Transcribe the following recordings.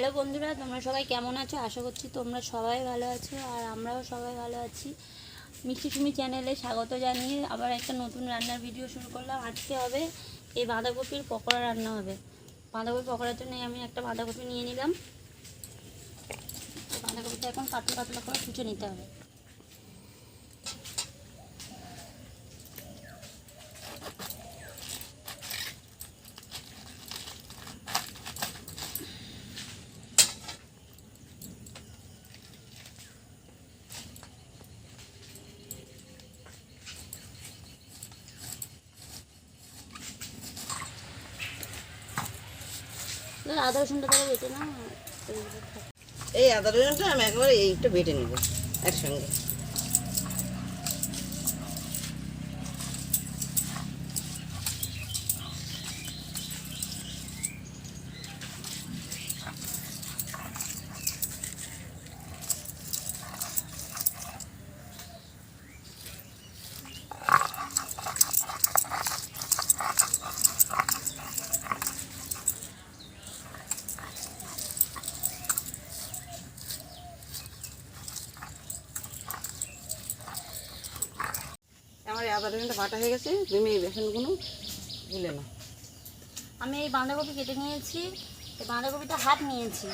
Hello বন্ধুরা, তোমরা সবাই কেমন আছো? আশা করছি তোমরা সবাই ভালো আছো আর আমরাও সবাই ভালো আছি। মিষ্টি সুমি চ্যানেলে স্বাগত জানিয়ে আবার একটা নতুন রান্নার ভিডিও শুরু করলাম। আজকে হবে এই বাঁধাকপির পকোড়া রান্না হবে। বাঁধাকপি পকোড়ার জন্য আমি একটা বাঁধাকপি নিয়ে নিলাম। বাঁধাকপিটা এখন পাতলা পাতলা করে কুচে নিতে হবে। আদা রসুনটা তাহলে বেটে না, এই আদা রসুনটা আমি একেবারে এইটা বেটে নেব একসঙ্গে। আমার এই আদা রসুনটা বাটা হয়ে গেছে, তুমি এই বেসনগুলো গুলে নাও। আমি এই বাঁধাকপি কেটে নিয়েছি। এই বাঁধাকপিটা হাফ নিয়েছি।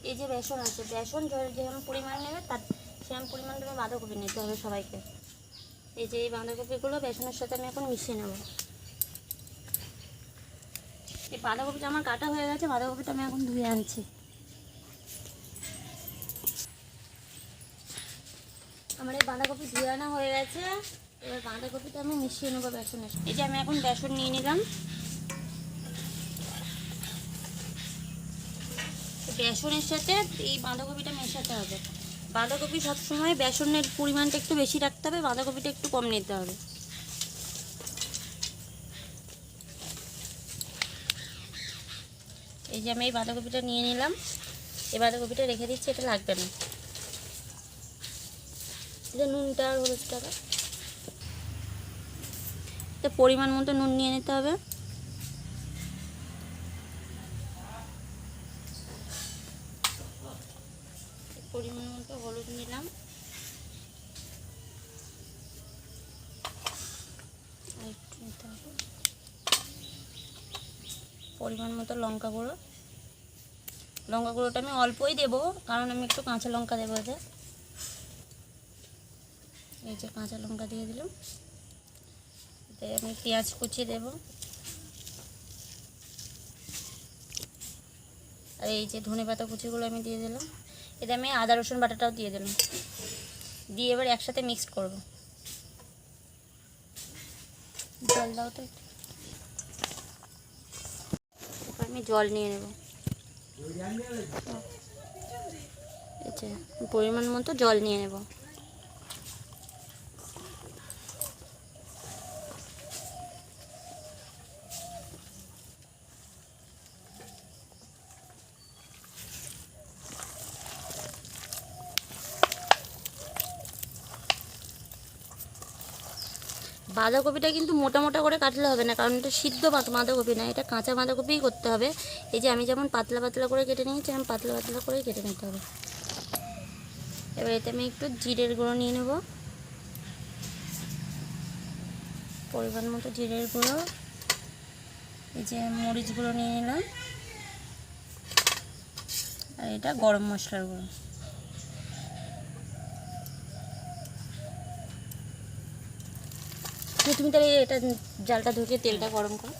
এই যে বেসন আছে, বেসন যেমন পরিমাণ নেবে তার সেরকম পরিমাণ তুমি বাঁধাকপি নিতে হবে সবাইকে। এই যে এই বাঁধাকপিগুলো বেসনের সাথে আমি এখন মিশিয়ে নেব। এই বাঁধাকপিটা আমার কাটা হয়ে গেছে, বাঁধাকপিটা আমি এখন ধুয়ে আনছি। আমার এই বাঁধাকপি ধুয়ে আনা হয়ে গেছে। এবার বাঁধাকপিটা আমি মিশিয়ে নেবো বেসনের সাথে। এই যে আমি এখন বেসন নিয়ে নিলাম। বেসনের সাথে এই বাঁধাকপিটা মেশাতে হবে। বাঁধাকপি সবসময় বেসনের পরিমাণটা একটু বেশি রাখতে হবে, বাঁধাকপিটা একটু কম নিতে হবে। এই যে আমি এই বাঁধাকপিটা নিয়ে নিলাম। এই বাঁধাকপিটা রেখে দিচ্ছি, এটা লাগবে না। এটা নুনটা আর হলুদটা পরিমাণ মতো নুন নিয়ে নিতে হবে। পরিমাণ মতো হলুদ নিলাম, আর একটু নিতে হবে পরিমাণ মতো লঙ্কা গুঁড়ো। লঙ্কা গুঁড়োটা আমি অল্পই দেবো, কারণ আমি একটু কাঁচা লঙ্কা দেবো এতে। এই যে কাঁচা লঙ্কা দিয়ে দিলাম। এতে আমি পেঁয়াজ কুচি দেব, আর এই যে ধনেপাতা কুচিগুলো আমি দিয়ে দিলাম। এতে আমি আদা রসুন বাটাটাও দিয়ে দিলাম। দিয়ে এবার একসাথে মিক্সড করব। জল দাও তো, আমি জল নিয়ে নেব। এই যে পরিমাণ মতো জল নিয়ে নেব। বাঁধাকপিটা কিন্তু মোটা মোটা করে কাটলে হবে না, কারণ এটা সিদ্ধ বাঁধাকপি না, এটা কাঁচা বাঁধাকপিই করতে হবে। এই যে আমি যেমন পাতলা পাতলা করে কেটে নিয়েছি, আমি পাতলা পাতলা করে কেটে নিতে হবে। এবার এতে আমি একটু জিরের গুঁড়ো নিয়ে নেব, পরিমাণ মতো জিরের গুঁড়ো। এই যে মরিচ গুঁড়ো নিয়ে নিলাম, আর এটা গরম মশলার গুঁড়ো। তুমি তাহলে এটা জালটা ধুয়ে তেলটা গরম করো।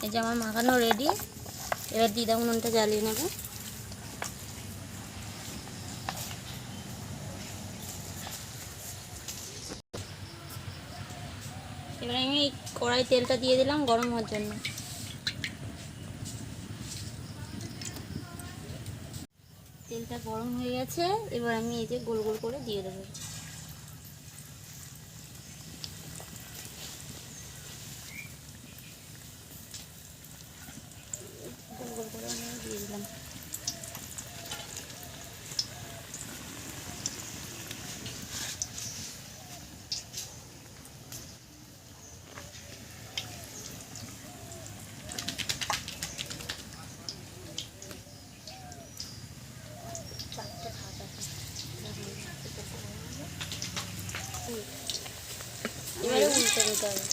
এই যে আমার মাখানো রেডি। এবার দিদা উনুনটা জ্বালিয়ে নেব। এবার আমি কড়াই তেলটা দিয়ে দিলাম গরম হওয়ার জন্য। তেলটা গরম হয়ে গেছে, এবার আমি এই যে গোল গোল করে দিয়ে দেবো। গোল গোল এবারে উল্টে দিতে হবে।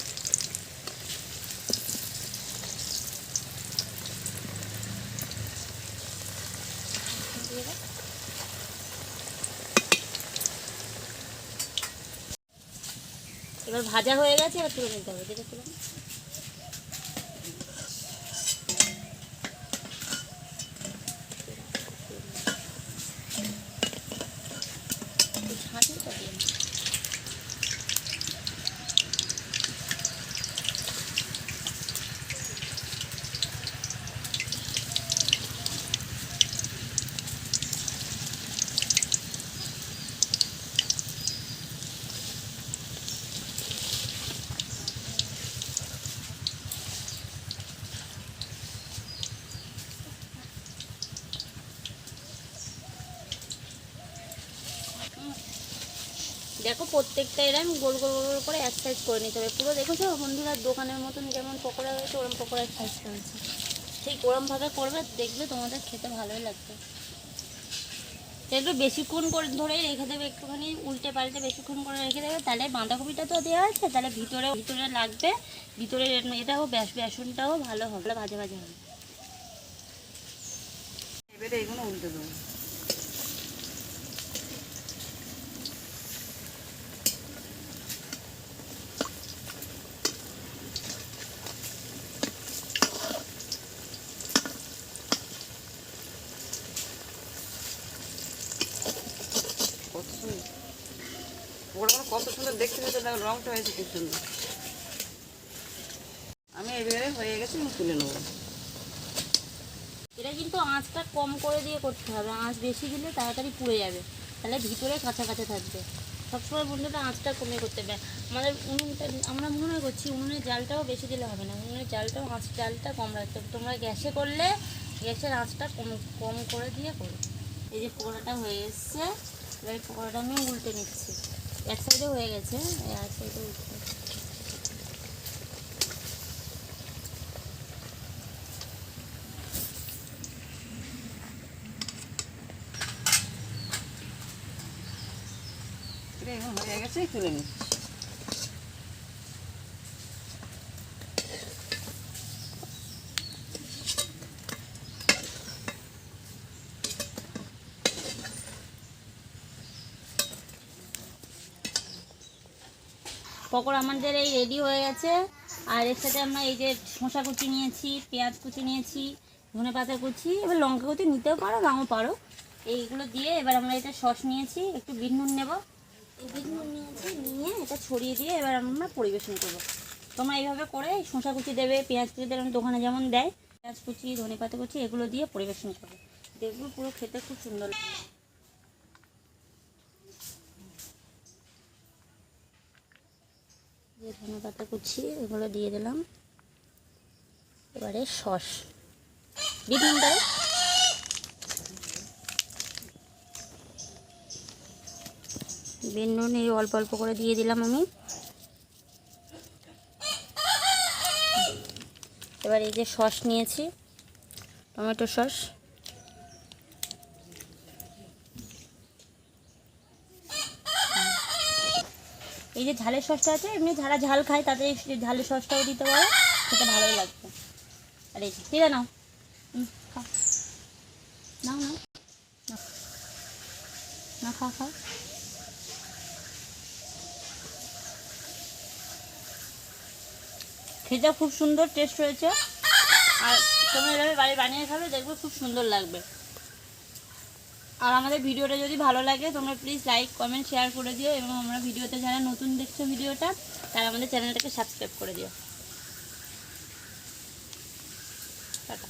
এবার ভাজা হয়ে গেছে, এবার তুলে নিতে হবে। দেখে তুলে ছাঁচিটা দিয়ে দেখো প্রত্যেকটা এরকম গোল গোল গোল করে এক সাইজ করে নিতে হবে পুরো। দেখেছো বন্ধুরা দোকানের মতন যেমন পকোড়া হয়েছে ওরম পকোড়ার সাইজ করেছে, ঠিক ওরমভাবে করবে, দেখবে তোমাদের খেতে ভালোই লাগবে। একটু বেশিক্ষণ করে ধরে রেখে দেবে, একটুখানি উল্টে পাল্টে বেশিক্ষণ করে রেখে দেবে, তাহলে বাঁধাকপিটা তো দেওয়া আছে, তাহলে ভিতরে ভিতরে লাগবে, ভিতরে এটাও বেসনটাও ভালো হবে, ভাজা ভাজা হবে। এবারে এগুলো উল্টে দেবো। ওটা কত সুন্দর দেখতে হয়েছে, রংটা হয়েছে খুব সুন্দর। আমি এবারে হয়ে গেছে, আমি তুলে নেবো। এটা কিন্তু আঁচটা কম করে দিয়ে করতে হবে, আঁচ বেশি দিলে তাড়াতাড়ি পুড়ে যাবে, তাহলে ভিতরে কাঁচা কাঁচা থাকবে। সবসময় বন্ধুটা আঁচটা কমিয়ে করতে হবে। আমাদের উনুনটা আমরা মনে করছি উনুনের জালটাও বেশি দিলে হবে না, উনুনের জালটাও জালটা কম রাখতে হবে। তোমরা গ্যাসে করলে গ্যাসের আঁচটা কম করে দিয়ে করো। এই যে পকোড়াটা হয়ে এসছে, এবার এই পকোড়াটা আমি উল্টে নিচ্ছি। এক সাইডে হয়ে গেছে, এক সাইডে উল্টে হয়ে গেছে, তুলে নিচ্ছি। পকোড়া আমাদের এই রেডি হয়ে গেছে। আর এর সাথে আমরা এই যে শসা কুচি নিয়েছি, পেঁয়াজ কুচি নিয়েছি, ধনে পাতা কুচি, এবার লঙ্কা কুচি নিতেও পারো নাও পারো। এইগুলো দিয়ে এবার আমরা এটা সস নিয়েছি, একটু বিট নুন নেবো, এই বিট নুন নিয়েছি, নিয়ে এটা ছড়িয়ে দিয়ে এবার আমরা পরিবেশন করবো। তোমরা এইভাবে করে শসা কুচি দেবে, পেঁয়াজ কুচি দেবে, দোকানে যেমন দেয়, পেঁয়াজ কুচি ধনে পাতা কুচি এগুলো দিয়ে পরিবেশন করবে, দেখবে পুরো খেতে খুব সুন্দর লাগে। যে ধনে পাতা কুচি এগুলো দিয়ে দিলাম, এবারে সস বিট নুন দেবো, বিট নুন এই অল্প অল্প করে দিয়ে দিলাম আমি। এবার এই যে সস নিয়েছি, টমেটো সস, এই যে ঝালের সসটা আছে, এমনি যারা ঝাল খায় তাদের এই ঝালের সসটাও দিতে পারো, খেতে ভালোই লাগবে। আর এই ঠিক আছে, নাও খাও, নাও নাও না, খাও খাও। খেতে খুব সুন্দর টেস্ট হয়েছে, আর তোমরা এভাবে বাড়ি বানিয়ে খাবে, দেখবে খুব সুন্দর লাগবে। আর আমাদের ভিডিওটা যদি ভালো লাগে তোমরা প্লিজ লাইক কমেন্ট শেয়ার করে দিও, এবং আমরা ভিডিওতে যারা নতুন দেখছো ভিডিওটা তারা আমাদের চ্যানেলটাকে সাবস্ক্রাইব করে দিও। টাটা।